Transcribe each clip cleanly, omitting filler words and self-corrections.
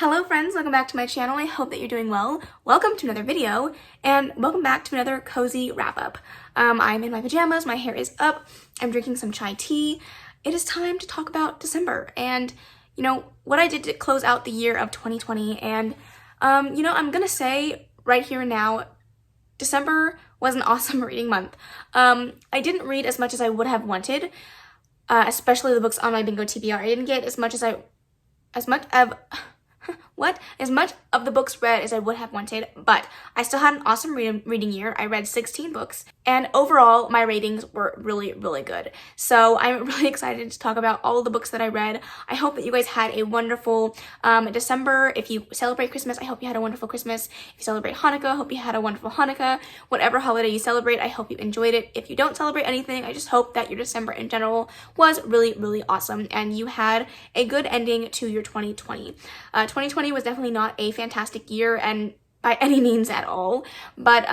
Hello friends, welcome back to my channel. I hope that you're doing well. Welcome to another video and welcome back to another cozy wrap up. I'm in my pajamas, my hair is up, I'm drinking some chai tea. It is time to talk about December and what I did to close out the year of 2020 and I'm gonna say right here and now, December was an awesome reading month. I didn't read as much as I would have wanted, especially the books on my bingo TBR. I didn't get as much of the books read as I would have wanted, but I still had an awesome reading year. I read 16 books, and overall, my ratings were really, really good. So I'm really excited to talk about all of the books that I read. I hope that you guys had a wonderful December. If you celebrate Christmas, I hope you had a wonderful Christmas. If you celebrate Hanukkah, I hope you had a wonderful Hanukkah. Whatever holiday you celebrate, I hope you enjoyed it. If you don't celebrate anything, I just hope that your December in general was really, really awesome, and you had a good ending to your 2020. 2020 was definitely not a fantastic year and by any means at all, but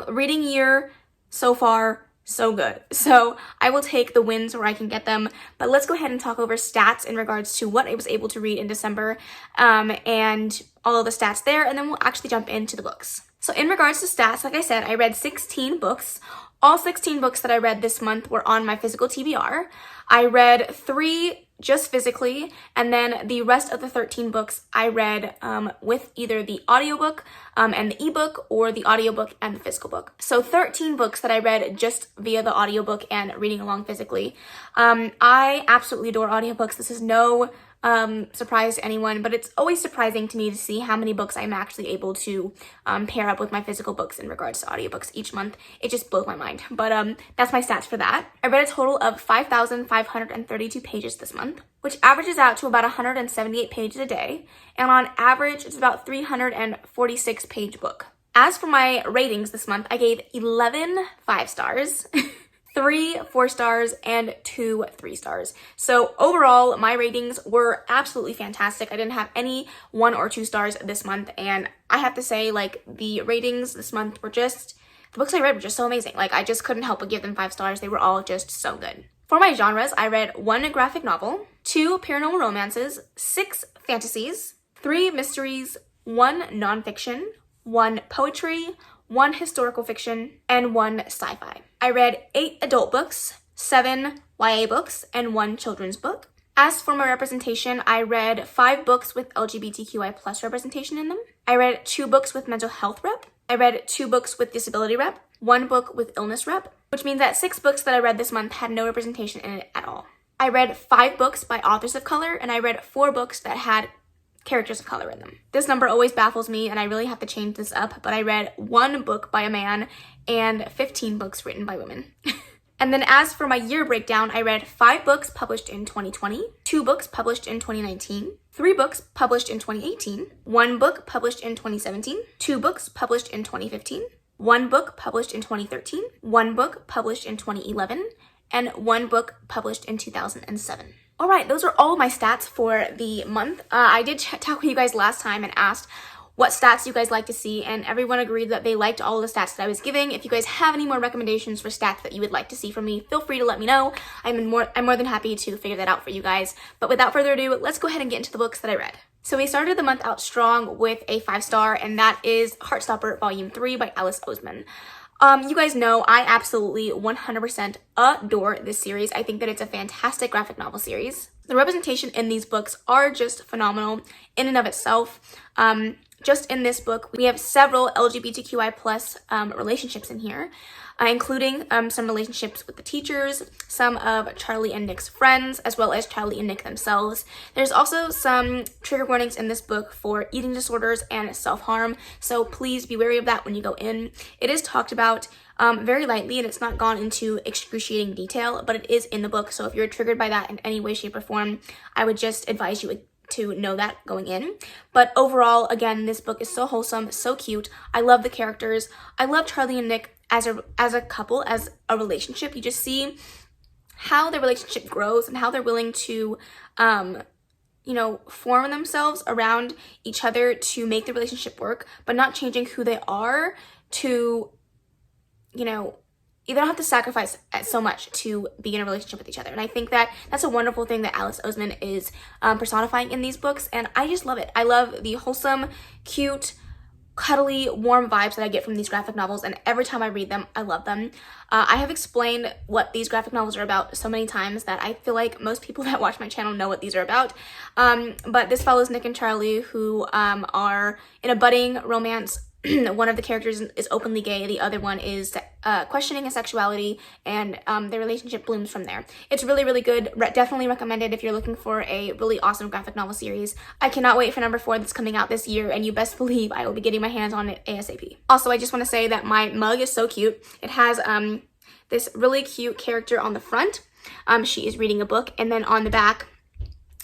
reading year so far so good. So I will take the wins where I can get them, but let's go ahead and talk over stats in regards to what I was able to read in December and all of the stats there, and then we'll actually jump into the books. So in regards to stats, like I said, I read 16 books. All 16 books that I read this month were on my physical TBR. I read 3 just physically, and then the rest of the 13 books I read with either the audiobook and the ebook, or the audiobook and the physical book. So 13 books that I read just via the audiobook and reading along physically. I absolutely adore audiobooks. This is no surprise to anyone, but it's always surprising to me to see how many books I'm actually able to pair up with my physical books in regards to audiobooks each month. It just blows my mind, but that's my stats for that. I read a total of 5,532 pages this month, which averages out to about 178 pages a day, and on average it's about 346 page book. As for my ratings this month, I gave 11 5 stars, 3 4 stars, and 2 3 stars. So overall, my ratings were absolutely fantastic. I didn't have any 1 or 2 stars this month, and I have to say, like, the ratings this month were just, the books I read were just so amazing. Like, I just couldn't help but give them 5 stars. They were all just so good. For my genres, I read 1 graphic novel, 2 paranormal romances, 6 fantasies, 3 mysteries, 1 nonfiction, 1 poetry, 1 historical fiction, and 1 sci-fi. I read 8 adult books, 7 YA books, and 1 children's book. As for my representation, I read 5 books with LGBTQI+ representation in them. I read 2 books with mental health rep. I read 2 books with disability rep, 1 book with illness rep, which means that 6 books that I read this month had no representation in it at all. I read 5 books by authors of color, and I read 4 books that had characters of color in them. This number always baffles me, and I really have to change this up, but I read 1 book by a man and 15 books written by women. And then as for my year breakdown, I read 5 books published in 2020, 2 books published in 2019, 3 books published in 2018, 1 book published in 2017, 2 books published in 2015, 1 book published in 2013, 1 book published in 2011, and 1 book published in 2007. All right, those are all of my stats for the month. I did talk with you guys last time and asked what stats you guys like to see, and everyone agreed that they liked all of the stats that I was giving. If you guys have any more recommendations for stats that you would like to see from me, feel free to let me know. I'm more than happy to figure that out for you guys. But without further ado, let's go ahead and get into the books that I read. So we started the month out strong with a 5-star, and that is Heartstopper Volume 3 by Alice Oseman. You guys know I absolutely 100% adore this series. I think that it's a fantastic graphic novel series. The representation in these books are just phenomenal in and of itself. Just in this book, we have several LGBTQI+ relationships in here, including some relationships with the teachers, some of Charlie and Nick's friends, as well as Charlie and Nick themselves. There's also some trigger warnings in this book for eating disorders and self-harm, so please be wary of that when you go in. It is talked about very lightly, and it's not gone into excruciating detail, but it is in the book, so if you're triggered by that in any way, shape, or form, I would just advise you to know that going in. But overall, again, this book is so wholesome, so cute. I love the characters. I love Charlie and Nick as a couple, as a relationship. You just see how their relationship grows and how they're willing to form themselves around each other to make the relationship work, but not changing who they are to you don't have to sacrifice so much to be in a relationship with each other. And I think that that's a wonderful thing that Alice Oseman is personifying in these books, and I just love it. I love the wholesome, cute, cuddly, warm vibes that I get from these graphic novels, and every time I read them, I love them. I have explained what these graphic novels are about so many times that I feel like most people that watch my channel know what these are about. But this follows Nick and Charlie, who are in a budding romance. One of the characters is openly gay, the other one is questioning his sexuality, and their relationship blooms from there. It's really, really good. Definitely recommended if you're looking for a really awesome graphic novel series. I cannot wait for number 4 that's coming out this year, and you best believe I will be getting my hands on it ASAP. Also, I just want to say that my mug is so cute. It has this really cute character on the front. She is reading a book, and then on the back,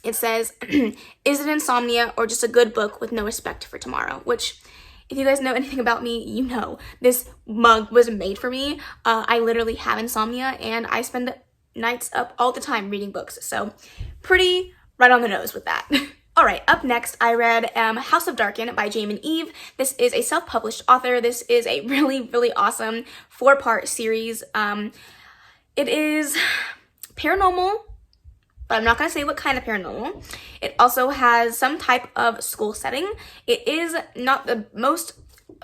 it says, "Is it insomnia or just a good book with no respect for tomorrow?" Which, if you guys know anything about me, you know this mug was made for me. I literally have insomnia, and I spend nights up all the time reading books, so pretty right on the nose with that. All right, up next, I read House of Darken by Jamin Eve. This is a self-published author. This is a really, really awesome 4-part series. It is paranormal, but I'm not going to say what kind of paranormal. It also has some type of school setting. It is not the most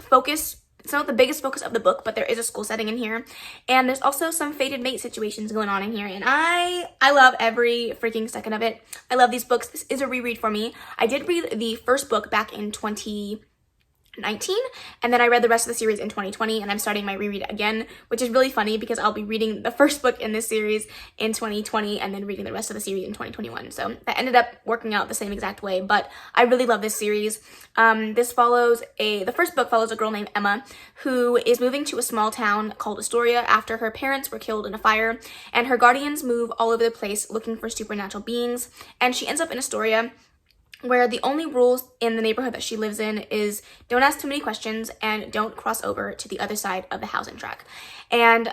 focus, it's not the biggest focus of the book, but there is a school setting in here. And there's also some fated mate situations going on in here, and I love every freaking second of it. I love these books. This is a reread for me. I did read the first book back in 2019, and then I read the rest of the series in 2020, and I'm starting my reread again, which is really funny because I'll be reading the first book in this series in 2020 and then reading the rest of the series in 2021. So that ended up working out the same exact way, but I really love this series. The first book follows a girl named Emma who is moving to a small town called Astoria after her parents were killed in a fire, and her guardians move all over the place looking for supernatural beings, and she ends up in Astoria, where the only rules in the neighborhood that she lives in is don't ask too many questions and don't cross over to the other side of the housing track. And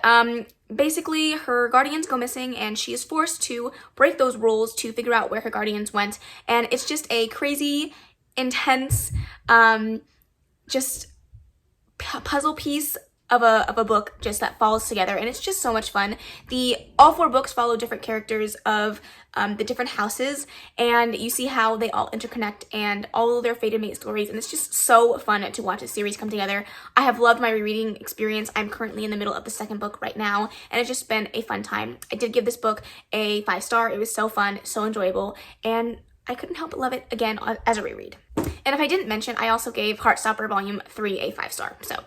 basically her guardians go missing, and she is forced to break those rules to figure out where her guardians went. And it's just a crazy, intense, just puzzle piece of a book just that falls together, and it's just so much fun. All 4 books follow different characters of the different houses, and you see how they all interconnect and all of their fated mate stories, and it's just so fun to watch this series come together. I have loved my rereading experience. I'm currently in the middle of the second book right now, and it's just been a fun time. I did give this book a 5-star. It was so fun, so enjoyable, and I couldn't help but love it again as a reread. And if I didn't mention, I also gave Heartstopper Volume 3 a 5-star, so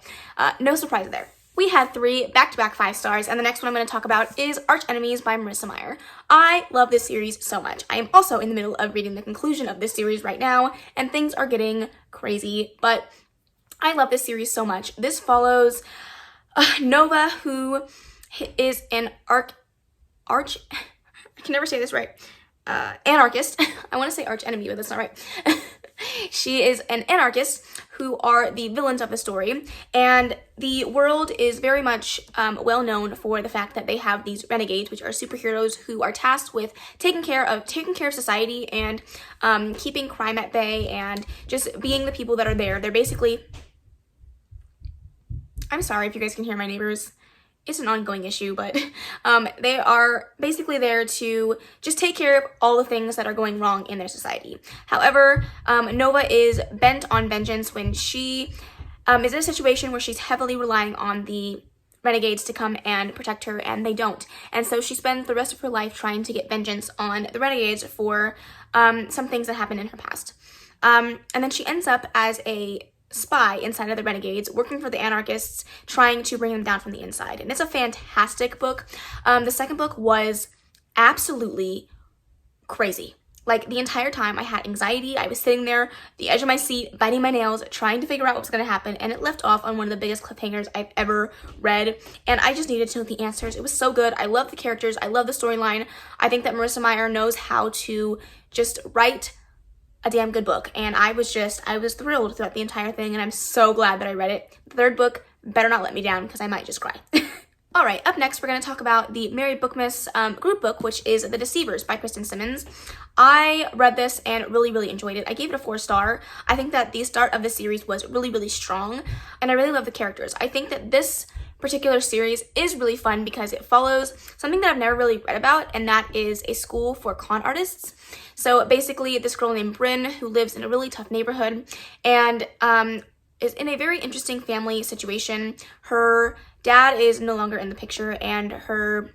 no surprise there. We had 3 back-to-back 5 stars, and the next one I'm going to talk about is Arch Enemies by Marissa Meyer. I love this series so much. I am also in the middle of reading the conclusion of this series right now, and things are getting crazy, but I love this series so much. This follows Nova, who is an I can never say this right. Anarchist. I want to say arch enemy, but that's not right. She is an anarchist who are the villains of the story, and the world is very much well known for the fact that they have these renegades, which are superheroes who are tasked with taking care of society and keeping crime at bay and just being the people that are there. They're basically, I'm sorry if you guys can hear my neighbors. It's an ongoing issue, but they are basically there to just take care of all the things that are going wrong in their society. However, Nova is bent on vengeance when she is in a situation where she's heavily relying on the renegades to come and protect her, and they don't. And so she spends the rest of her life trying to get vengeance on the renegades for some things that happened in her past. And then she ends up as a spy inside of the renegades, working for the anarchists, trying to bring them down from the inside. And it's a fantastic book. The second book was absolutely crazy. Like, the entire time I had anxiety. I was sitting there, the edge of my seat, biting my nails, trying to figure out what was going to happen, and it left off on one of the biggest cliffhangers I've ever read, and I just needed to know the answers. It was so good. I love the characters. I love the storyline. I think that Marissa Meyer knows how to just write a damn good book, and I was thrilled throughout the entire thing, and I'm so glad that I read it. The third book better not let me down, because I might just cry. All right, up next, we're going to talk about the Mary Bookmas group book, which is The Deceivers by Kristen Simmons. I read this and really, really enjoyed it. I gave it a 4-star. I think that the start of the series was really, really strong, and I really love the characters. I think that this particular series is really fun because it follows something that I've never really read about, and that is a school for con artists. So basically, this girl named Bryn, who lives in a really tough neighborhood and is in a very interesting family situation. Her dad is no longer in the picture, and her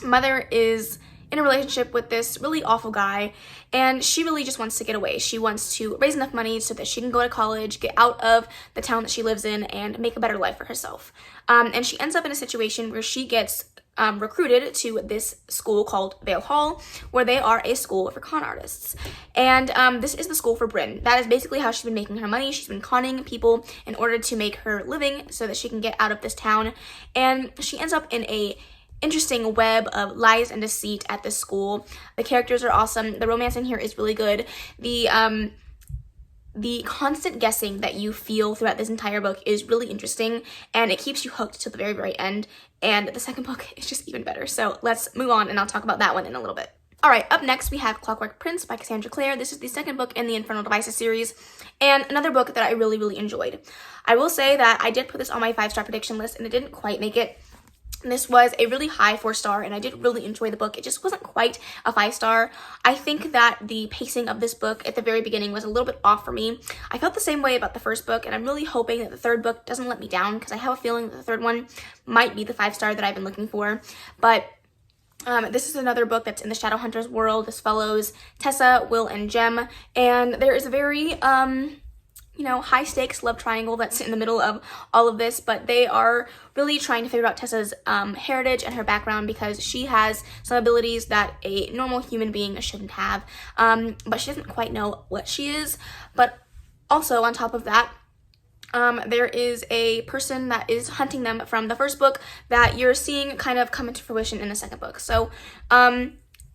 mother is in a relationship with this really awful guy, and she really just wants to get away. She wants to raise enough money so that she can go to college, get out of the town that she lives in, and make a better life for herself. And she ends up in a situation where she gets recruited to this school called Vale Hall, where they are a school for con artists. And this is the school for Bryn. That is basically how she's been making her money. She's been conning people in order to make her living so that she can get out of this town. And she ends up in a interesting web of lies and deceit at this school. The characters are awesome. The romance in here is really good. The constant guessing that you feel throughout this entire book is really interesting, and it keeps you hooked till the very, very end. And the second book is just even better. So let's move on, and I'll talk about that one in a little bit. All right, up next we have Clockwork Prince by Cassandra Clare. This is the second book in the Infernal Devices series, and another book that I really, really enjoyed. I will say that I did put this on my 5-star prediction list, and it didn't quite make it. This was a really high 4-star, and I did really enjoy the book. It just wasn't quite a 5-star. I think that the pacing of this book at the very beginning was a little bit off for me. I felt the same way about the first book, and I'm really hoping that the third book doesn't let me down, because I have a feeling that the third one might be the 5-star that I've been looking for. But this is another book that's in the Shadowhunters world. This follows Tessa, Will, and Jem, and there is a very high stakes love triangle that's in the middle of all of this, but they are really trying to figure out Tessa's heritage and her background, because she has some abilities that a normal human being shouldn't have, but she doesn't quite know what she is. But also on top of that, there is a person that is hunting them from the first book that you're seeing kind of come into fruition in the second book. So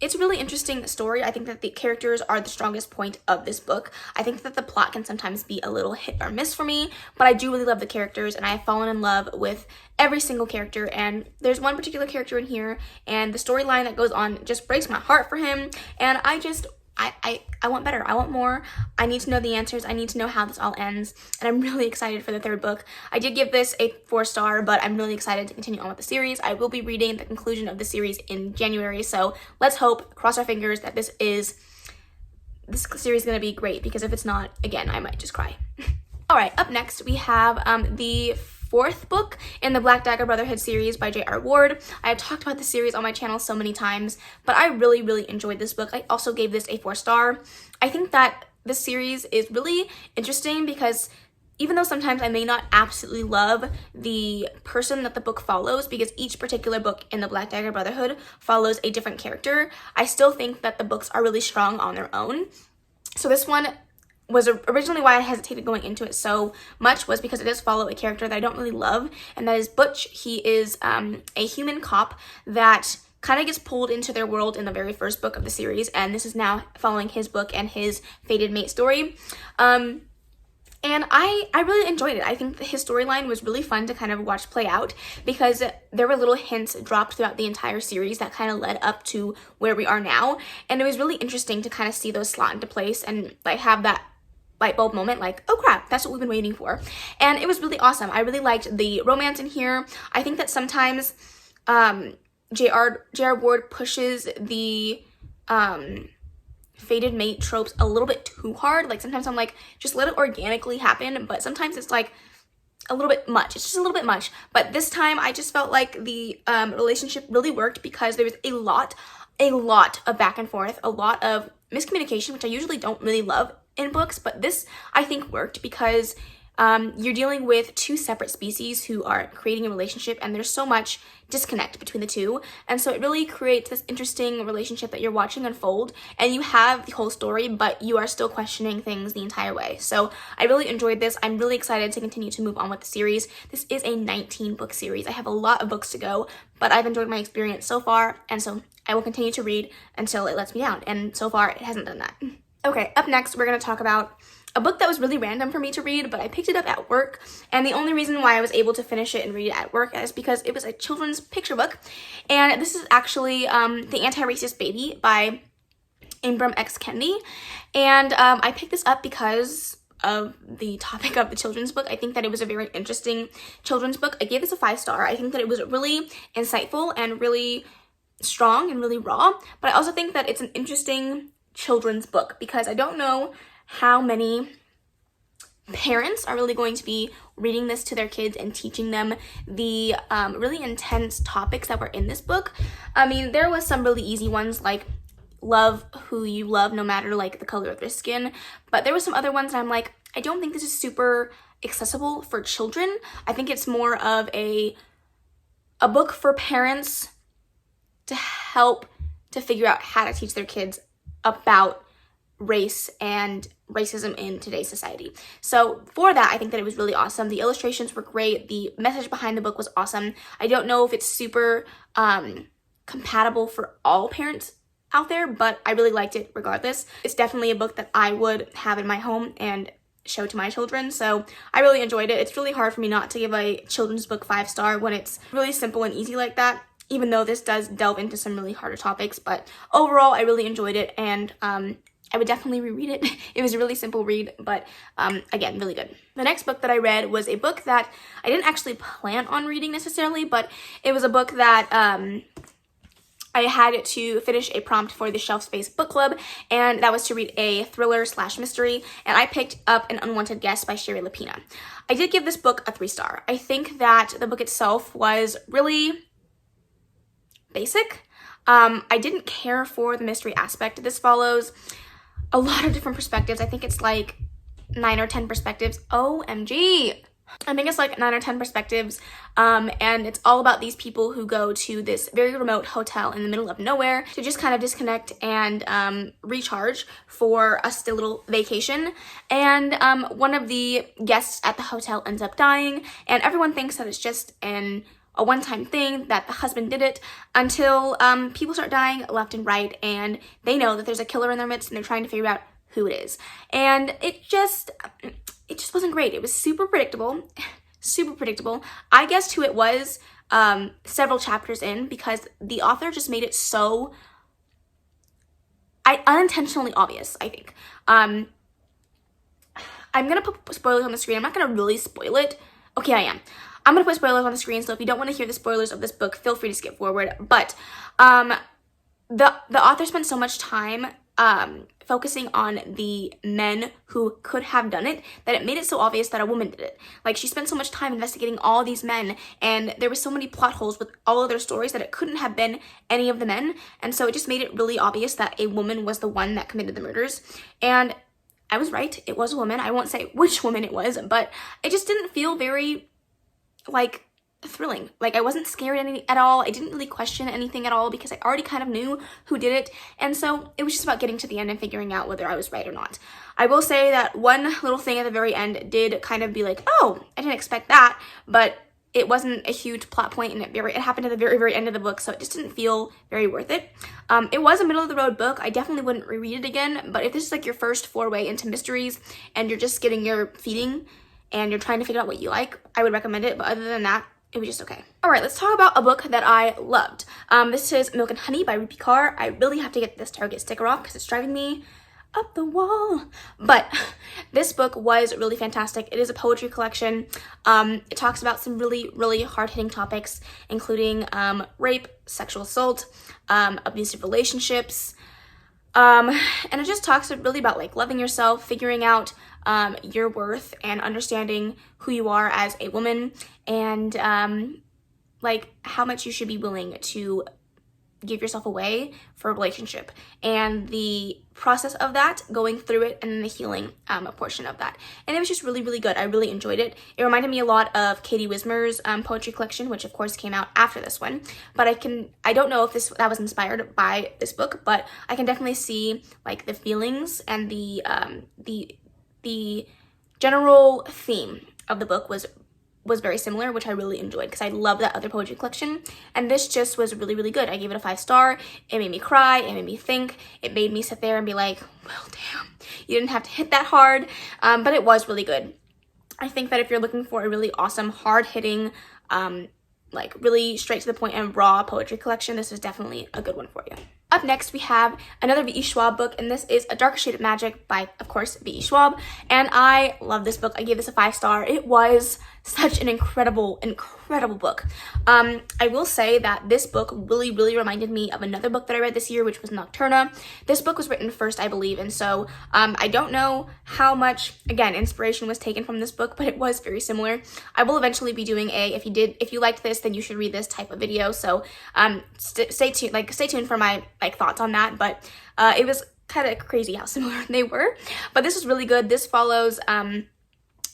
it's a really interesting story. I think that the characters are the strongest point of this book. I think that the plot can sometimes be a little hit or miss for me, but I do really love the characters, and I have fallen in love with every single character. And there's one particular character in here, and the storyline that goes on just breaks my heart for him, and I want better. I want more. I need to know the answers. I need to know how this all ends, and I'm really excited for the third book. I did give this a 4-star, but I'm really excited to continue on with the series. I will be reading the conclusion of the series in January, so let's hope, cross our fingers, that this series is going to be great, because if it's not, again, I might just cry. All right, up next we have the 4th book in the Black Dagger Brotherhood series by J.R. Ward. I have talked about this series on my channel so many times, but I really, really enjoyed this book. I also gave this a 4-star. I think that this series is really interesting because even though sometimes I may not absolutely love the person that the book follows, because each particular book in the Black Dagger Brotherhood follows a different character, I still think that the books are really strong on their own. So this one was originally why I hesitated going into it so much, was because it does follow a character that I don't really love, and that is Butch. He is a human cop that kind of gets pulled into their world in the very first book of the series, and this is now following his book and his fated mate story. And I really enjoyed it. I think his storyline was really fun to kind of watch play out, because there were little hints dropped throughout the entire series that kind of led up to where we are now, and it was really interesting to kind of see those slot into place and like have that light bulb moment, like, oh crap, that's what we've been waiting for. And it was really awesome. I really liked the romance in here. I think that sometimes J.R. Ward pushes the fated mate tropes a little bit too hard. Like sometimes I'm like, just let it organically happen, but sometimes it's like a little bit much. It's just a little bit much. But this time I just felt like the relationship really worked, because there was a lot of back and forth, a lot of miscommunication, which I usually don't really love in books, but this I think worked because you're dealing with two separate species who are creating a relationship, and there's so much disconnect between the two, and so it really creates this interesting relationship that you're watching unfold, and you have the whole story, but you are still questioning things the entire way. So I really enjoyed this. I'm really excited to continue to move on with the series. This is a 19-book series. I have a lot of books to go, but I've enjoyed my experience so far, and so I will continue to read until it lets me down, and so far it hasn't done that. Okay, up next we're going to talk about a book that was really random for me to read, but I picked it up at work, and the only reason why I was able to finish it and read it at work is because it was a children's picture book, and this is actually The Antiracist Baby by Ibram X. Kendi, and I picked this up because of the topic of the children's book. I think that it was a very interesting children's book. I gave this a 5-star. I think that it was really insightful and really strong and really raw, but I also think that it's an interesting children's book because I don't know how many parents are really going to be reading this to their kids and teaching them the really intense topics that were in this book. I mean, there was some really easy ones like love who you love no matter like the color of their skin, but there were some other ones that I'm like, I don't think this is super accessible for children. I think it's more of a book for parents to help to figure out how to teach their kids about race and racism in today's society. So for that, I think that it was really awesome. The illustrations were great. The message behind the book was awesome. I don't know if it's super compatible for all parents out there, but I really liked it regardless. It's definitely a book that I would have in my home and show to my children, so I really enjoyed it. It's really hard for me not to give a children's book 5-star when it's really simple and easy like that, even though this does delve into some really harder topics. But overall, I really enjoyed it, and I would definitely reread it. It was a really simple read, but again, really good. The next book that I read was a book that I didn't actually plan on reading necessarily, but it was a book that I had to finish a prompt for the Shelf Space book club, and that was to read a thriller/mystery, and I picked up An Unwanted Guest by Sherry Lapina. I did give this book a 3-star. I think that the book itself was really basic. I didn't care for the mystery aspect. This follows a lot of different perspectives. I think it's like 9 or 10 perspectives. OMG! I think it's like 9 or 10 perspectives, and it's all about these people who go to this very remote hotel in the middle of nowhere to just kind of disconnect and recharge for a still little vacation. And one of the guests at the hotel ends up dying, and everyone thinks that it's just a one-time thing, that the husband did it, until people start dying left and right, and they know that there's a killer in their midst, and they're trying to figure out who it is. And it just wasn't great. It was super predictable, super predictable. I guessed who it was several chapters in because the author just made it so unintentionally obvious, I think. I'm gonna put spoilers on the screen. I'm not gonna really spoil it. Okay, I am. I'm gonna put spoilers on the screen, so if you don't want to hear the spoilers of this book, feel free to skip forward. But the author spent so much time focusing on the men who could have done it that it made it so obvious that a woman did it. Like, she spent so much time investigating all these men, and there were so many plot holes with all of their stories that it couldn't have been any of the men, and so it just made it really obvious that a woman was the one that committed the murders. And I was right, it was a woman. I won't say which woman it was, but it just didn't feel very like thrilling. Like, I wasn't scared at all. I didn't really question anything at all because I already kind of knew who did it, and so it was just about getting to the end and figuring out whether I was right or not. I will say that one little thing at the very end did kind of be like, oh, I didn't expect that, but it wasn't a huge plot point, and it happened at the very, very end of the book, so it just didn't feel very worth it. It was a middle-of-the-road book. I definitely wouldn't reread it again, but if this is like your first foray into mysteries and you're just getting your feeding and you're trying to figure out what you like, I would recommend it, but other than that, it was just okay. All right, let's talk about a book that I loved. This is Milk and Honey by Rupi Kaur. I really have to get this Target sticker off because it's driving me up the wall. But this book was really fantastic. It is a poetry collection. It talks about some really, really hard-hitting topics, including rape, sexual assault, abusive relationships, and it just talks really about like loving yourself, figuring out your worth, and understanding who you are as a woman, and like how much you should be willing to give yourself away for a relationship, and the process of that, going through it, and then the healing portion of that. And it was just really, really good. I really enjoyed it. It reminded me a lot of Katie Wismer's poetry collection, which of course came out after this one, but I don't know if that was inspired by this book, but I can definitely see like the feelings and the general theme of the book was very similar, which I really enjoyed because I love that other poetry collection, and this just was really, really good. I gave it a 5-star. It made me cry, it made me think, it made me sit there and be like, well, damn, you didn't have to hit that hard, but it was really good. I think that if you're looking for a really awesome, hard-hitting, like really straight to the point and raw poetry collection, this is definitely a good one for you. Up next, we have another V.E. Schwab book, and this is A Darker Shade of Magic by, of course, V.E. Schwab. And I love this book. I gave this a 5-star. It was such an incredible book. I will say that this book really reminded me of another book that I read this year, which was Nocturna. This book was written first, I believe, and so I don't know how much, again, inspiration was taken from this book, but it was very similar. I will eventually be doing if you liked this, then you should read this type of video. So stay tuned for my thoughts on that. But it was kind of crazy how similar they were. But this was really good. This follows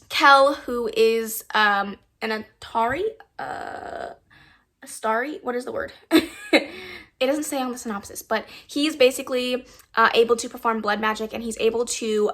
Kel, who is an Astari? What is the word? It doesn't say on the synopsis, but he's basically able to perform blood magic, and he's able to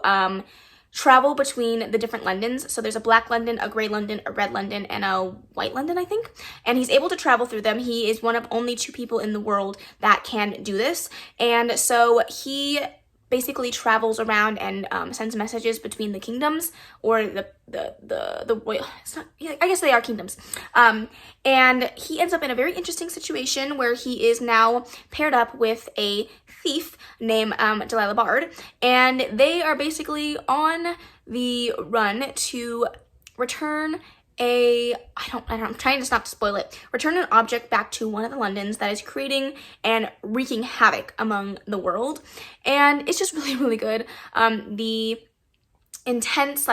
travel between the different Londons. So there's a black London, a gray London, a red London, and a white London, I think. And he's able to travel through them. He is one of only 2 people in the world that can do this. And so he basically travels around and sends messages between the kingdoms, or the royal, it's not, yeah, I guess they are kingdoms. And he ends up in a very interesting situation where he is now paired up with a thief named Delilah Bard, and they are basically on the run to return I'm trying to not to spoil it. Return an object back to one of the Londons that is creating and wreaking havoc among the world. And it's just really good. The intense,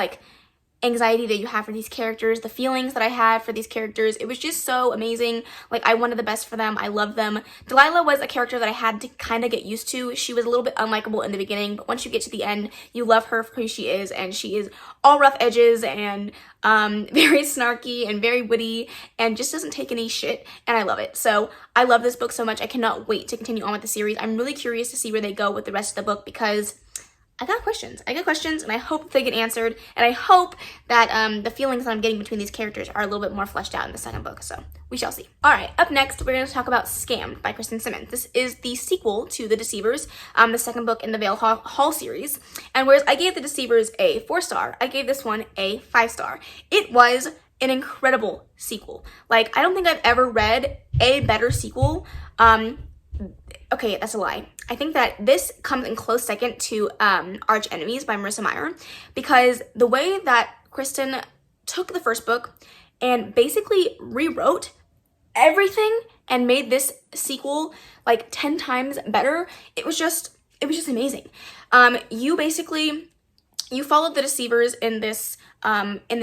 anxiety that you have for these characters, the feelings that I had for these characters, it was just so amazing. I wanted the best for them. I love them. Delilah was a character that I had to kind of get used to. She was a little bit unlikable in the beginning, but once you get to the end, you love her for who she is, and she is all rough edges and very snarky and very witty and just doesn't take any shit, and I love it. So I love this book so much. I cannot wait to continue on with the series. I'm really curious to see where they go with the rest of the book, because I got questions, and I hope they get answered, and I hope that the feelings that I'm getting between these characters are a little bit more fleshed out in the second book, so we shall see. Alright, up next, we're going to talk about Scammed by Kristen Simmons. This is the sequel to The Deceivers, the second book in the Vale Hall series, and whereas I gave The Deceivers a 4-star, I gave this one a 5-star. It was an incredible sequel. I don't think I've ever read a better sequel. Okay, that's a lie. I think that this comes in close second to Arch Enemies by Marissa Meyer, because the way that Kristen took the first book and basically rewrote everything and made this sequel 10 times better, it was just amazing. You followed the Deceivers in this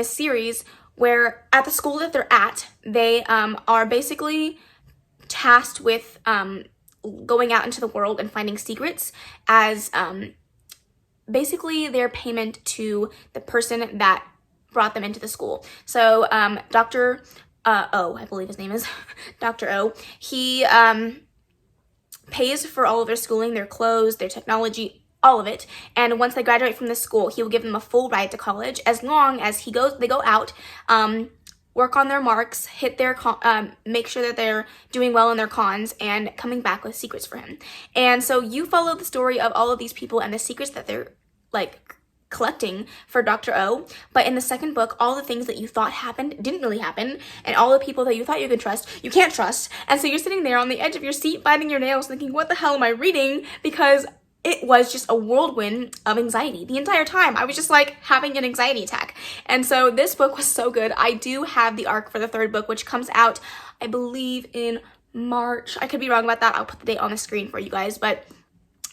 series, where at the school that they're at, they are basically tasked with going out into the world and finding secrets as basically their payment to the person that brought them into the school. So Dr. O, I believe his name is Dr. O, he pays for all of their schooling, their clothes, their technology, all of it. And once they graduate from the school, he will give them a full ride to college, as long as they go out, work on their marks, hit their make sure that they're doing well in their cons, and coming back with secrets for him. And so you follow the story of all of these people and the secrets that they're collecting for Dr. O. But in the second book, all the things that you thought happened didn't really happen, and all the people that you thought you could trust, you can't trust. And so you're sitting there on the edge of your seat, biting your nails, thinking, what the hell am I reading? Because it was just a whirlwind of anxiety. The entire time, I was just having an anxiety attack. And so this book was so good. I do have the arc for the third book, which comes out, I believe, in March. I could be wrong about that. I'll put the date on the screen for you guys, but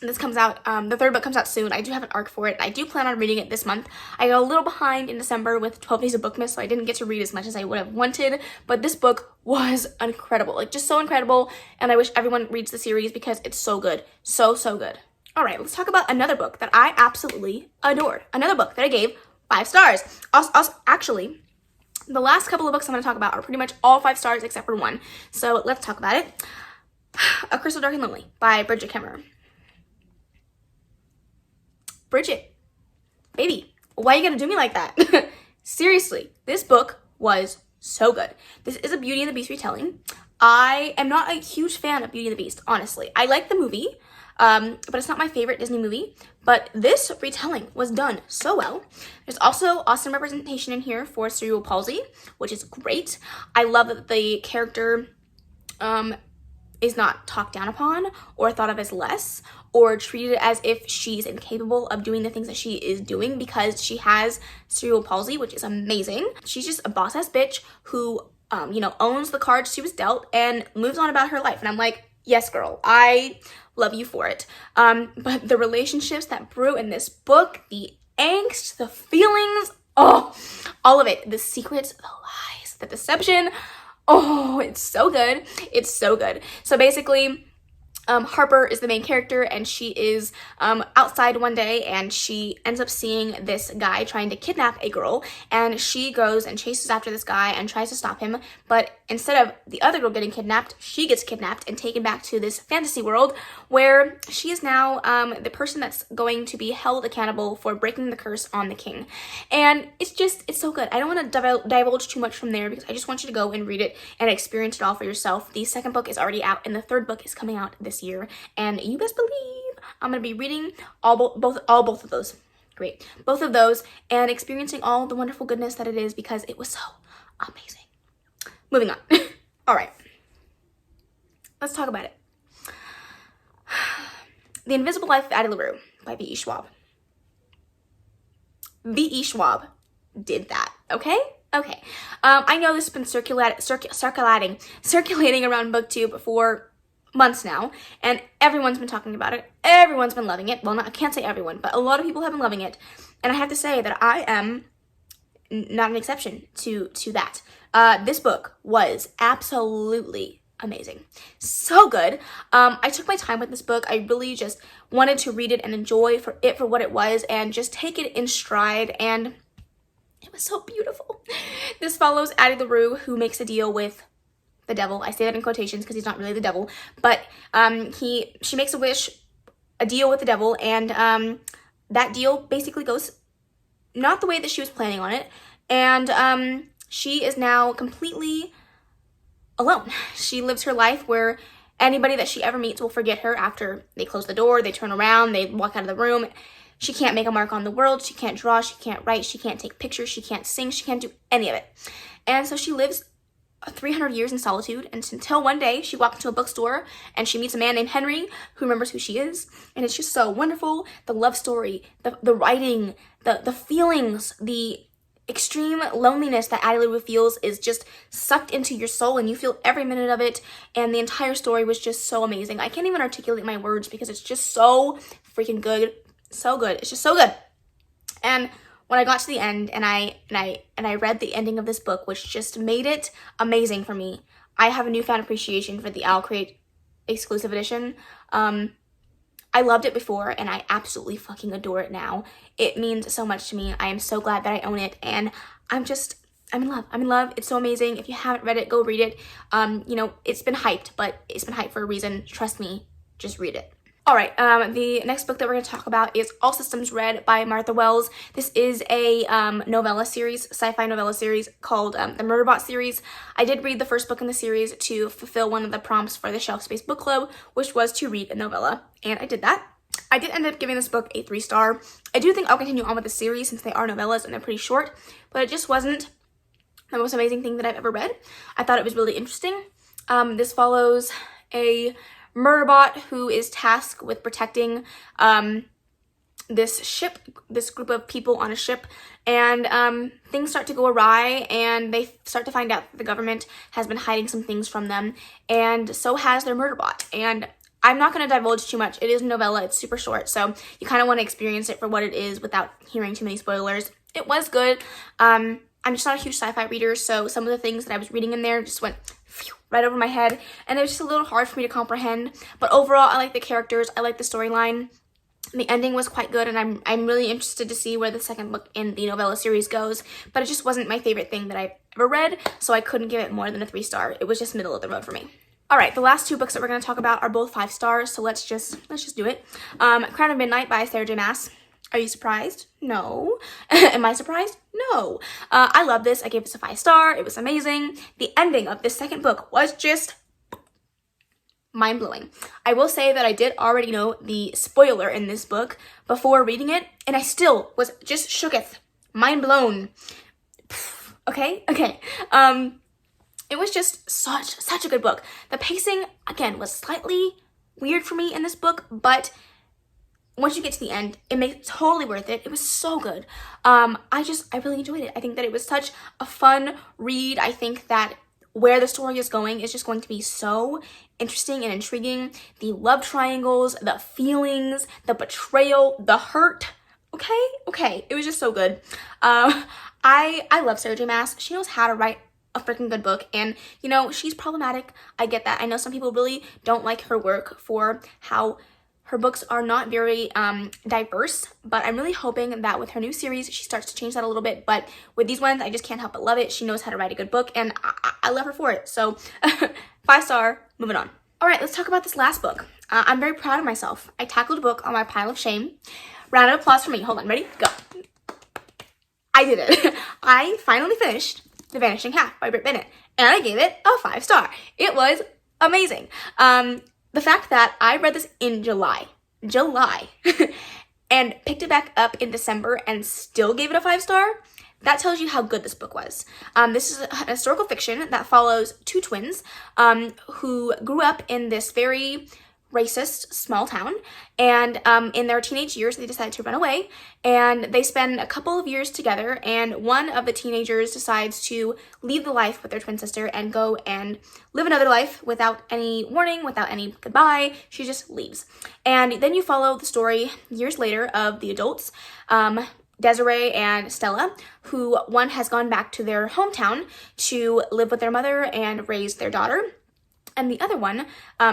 this comes out, the third book comes out soon. I do have an arc for it. I do plan on reading it this month. I got a little behind in December with 12 Days of Bookmas, so I didn't get to read as much as I would have wanted, but this book was incredible. Just so incredible, and I wish everyone reads the series because it's so good. So good. All right, let's talk about another book that I absolutely adored. Another book that I gave 5 stars. Actually, the last couple of books I'm going to talk about are pretty much all 5 stars except for one. So let's talk about it. A Crystal Dark and Lonely by Bridget Kemmerer. Bridget, baby, why are you going to do me like that? Seriously, this book was so good. This is a Beauty and the Beast retelling. I am not a huge fan of Beauty and the Beast, honestly. I like the movie. But it's not my favorite Disney movie. But this retelling was done so well. There's also awesome representation in here for cerebral palsy, which is great. I love that the character is not talked down upon or thought of as less or treated as if she's incapable of doing the things that she is doing because she has cerebral palsy, which is amazing. She's just a boss-ass bitch who, you know, owns the cards she was dealt and moves on about her life. And I'm like, yes, girl, I love you for it. But the relationships that brew in this book, the angst, the feelings, oh, all of it, the secrets, the lies, the deception, oh, it's so good. It's so good. So basically, Harper is the main character, and she is outside one day, and she ends up seeing this guy trying to kidnap a girl, and she goes and chases after this guy and tries to stop him, but instead of the other girl getting kidnapped, she gets kidnapped and taken back to this fantasy world where she is now the person that's going to be held accountable for breaking the curse on the king. And it's so good. I don't want to divulge too much from there because I just want you to go and read it and experience it all for yourself. The second book is already out, and the third book is coming out this year, and you best believe I'm gonna be reading both of those. Great, both of those, and experiencing all the wonderful goodness that it is because it was so amazing. Moving on. All right, let's talk about it. The Invisible Life of Addie LaRue by V.E. Schwab. V.E. Schwab did that. Okay. I know this has been circulating around booktube for months now, and everyone's been talking about it. Everyone's been loving it. Well, I can't say everyone, but a lot of people have been loving it, and I have to say that I am not an exception to that. This book was absolutely amazing. So good. I took my time with this book. I really just wanted to read it and enjoy it for what it was and just take it in stride, and it was so beautiful. This follows Addie LaRue, who makes a deal with the devil. I say that in quotations because he's not really the devil, but she makes a deal with the devil, and that deal basically goes not the way that she was planning on it, and she is now completely alone. She lives her life where anybody that she ever meets will forget her after they close the door, they turn around, they walk out of the room. She can't make a mark on the world, she can't draw, she can't write, she can't take pictures, she can't sing, she can't do any of it. And so she lives 300 years in solitude, and until one day she walks into a bookstore and she meets a man named Henry who remembers who she is, and it's just so wonderful. The love story, the writing, the feelings, the extreme loneliness that Addie LaRue feels is just sucked into your soul, and you feel every minute of it, and the entire story was just so amazing. I can't even articulate my words because it's just so freaking good. So good. It's just so good. And when I got to the end and I read the ending of this book, which just made it amazing for me, I have a newfound appreciation for the Owl Crate exclusive edition. I loved it before, and I absolutely fucking adore it now. It means so much to me. I am so glad that I own it, and I'm in love. I'm in love. It's so amazing. If you haven't read it, go read it. You know, it's been hyped, but it's been hyped for a reason. Trust me, just read it. All right, the next book that we're going to talk about is All Systems Red by Martha Wells. This is a novella series, sci-fi novella series called the Murderbot series. I did read the first book in the series to fulfill one of the prompts for the Shelf Space Book Club, which was to read a novella, and I did that. I did end up giving this book a 3-star. I do think I'll continue on with the series since they are novellas and they're pretty short, but it just wasn't the most amazing thing that I've ever read. I thought it was really interesting. This follows a Murderbot who is tasked with protecting this group of people on a ship, and things start to go awry, and they start to find out that the government has been hiding some things from them, and so has their Murderbot. And I'm not going to divulge too much. It is a novella. It's super short, so you kind of want to experience it for what it is without hearing too many spoilers. It was good. I'm just not a huge sci-fi reader, so some of the things that I was reading in there just went phew, right over my head, and it was just a little hard for me to comprehend. But overall, I like the characters, I like the storyline. The ending was quite good, and I'm really interested to see where the second book in the novella series goes, but it just wasn't my favorite thing that I've ever read, so I couldn't give it more than a 3-star. It was just middle of the road for me. All right, the last two books that we're going to talk about are both 5 stars, so let's just do it. Crown of Midnight by Sarah J. Maas. Are you surprised? No. Am I surprised? No. I love this. I gave this a 5-star. It was amazing. The ending of this second book was just mind-blowing. I will say that I did already know the spoiler in this book before reading it, and I still was just shooketh. Mind blown. Okay. It was just such a good book. The pacing, again, was slightly weird for me in this book, but once you get to the end, it makes it totally worth it. It was so good. I really enjoyed it. I think that it was such a fun read. I think that where the story is going is just going to be so interesting and intriguing. The love triangles, the feelings, the betrayal, the hurt. Okay. It was just so good. I love Sarah J Maas. She knows how to write a freaking good book, and you know, she's problematic. I get that. I know some people really don't like her work for how her books are not very diverse, but I'm really hoping that with her new series, she starts to change that a little bit. But with these ones, I just can't help but love it. She knows how to write a good book, and I love her for it. So 5-star, moving on. All right, let's talk about this last book. I'm very proud of myself. I tackled a book on my pile of shame. Round of applause for me. Hold on, ready? Go. I did it. I finally finished The Vanishing Half by Britt Bennett, and I gave it a 5-star. It was amazing. The fact that I read this in July, and picked it back up in December and still gave it a 5-star, that tells you how good this book was. This is a historical fiction that follows two twins who grew up in this very racist small town, and in their teenage years they decided to run away, and they spend a couple of years together, and one of the teenagers decides to leave the life with their twin sister and go and live another life without any warning, without any goodbye. She just leaves. And then you follow the story years later of the adults, Desiree and Stella, who one has gone back to their hometown to live with their mother and raise their daughter. And the other one,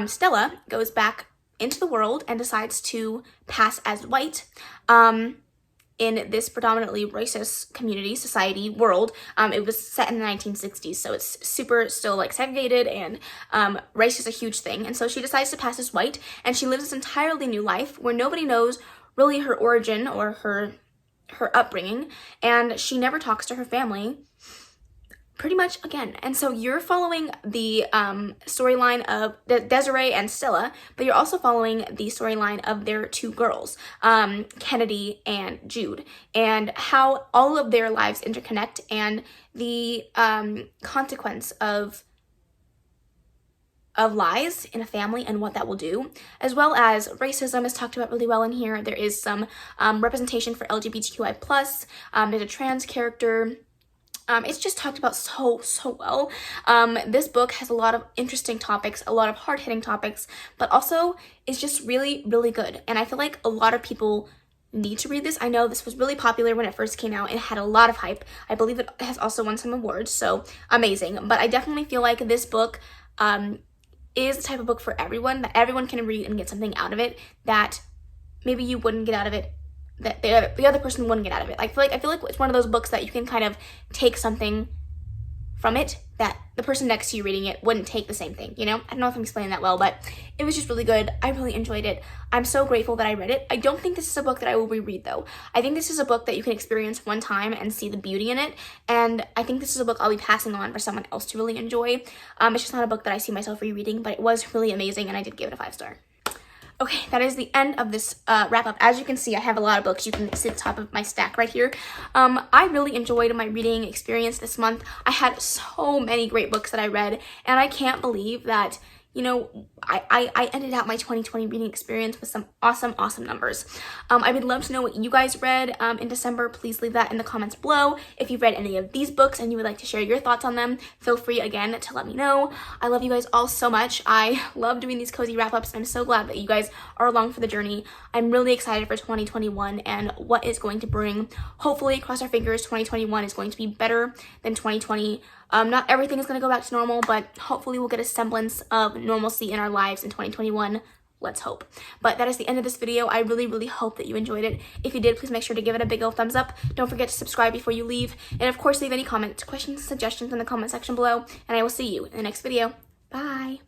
Stella, goes back into the world and decides to pass as white in this predominantly racist community, society, world. It was set in the 1960s, so it's super still like segregated, and race is a huge thing. And so she decides to pass as white, and she lives this entirely new life where nobody knows really her origin or her upbringing, and she never talks to her family pretty much again. And so you're following the storyline of Desiree and Stella, but you're also following the storyline of their two girls, Kennedy and Jude, and how all of their lives interconnect, and the consequence of lies in a family and what that will do, as well as racism is talked about really well in here. There is some representation for LGBTQI+, there's a trans character. It's just talked about so well. This book has a lot of interesting topics, a lot of hard-hitting topics, but also is just really good. And I feel like a lot of people need to read this. I know this was really popular when it first came out. It had a lot of hype. I believe it has also won some awards, so amazing. But I definitely feel like this book is the type of book for everyone, that everyone can read and get something out of it that maybe you wouldn't get out of it, that the other person wouldn't get out of it. I feel like it's one of those books that you can kind of take something from it that the person next to you reading it wouldn't take the same thing, you know? I don't know if I'm explaining that well, but it was just really good. I really enjoyed it. I'm so grateful that I read it. I don't think this is a book that I will reread though. I think this is a book that you can experience one time and see the beauty in it, and I think this is a book I'll be passing on for someone else to really enjoy. It's just not a book that I see myself rereading, but it was really amazing, and I did give it a 5-star. Okay, that is the end of this wrap-up. As you can see, I have a lot of books. You can see the top of my stack right here. I really enjoyed my reading experience this month. I had so many great books that I read, and I can't believe that, you know, I ended out my 2020 reading experience with some awesome numbers. I would love to know what you guys read in December. Please leave that in the comments below. If you've read any of these books and you would like to share your thoughts on them, feel free again to let me know. I love you guys all so much. I love doing these cozy wrap-ups. I'm so glad that you guys are along for the journey. I'm really excited for 2021 and what it's going to bring. Hopefully, cross our fingers, 2021 is going to be better than 2020. Not everything is going to go back to normal, but hopefully we'll get a semblance of normalcy in our lives in 2021. Let's hope. But that is the end of this video. I really hope that you enjoyed it. If you did, please make sure to give it a big old thumbs up. Don't forget to subscribe before you leave. And of course, leave any comments, questions, suggestions in the comment section below. And I will see you in the next video. Bye!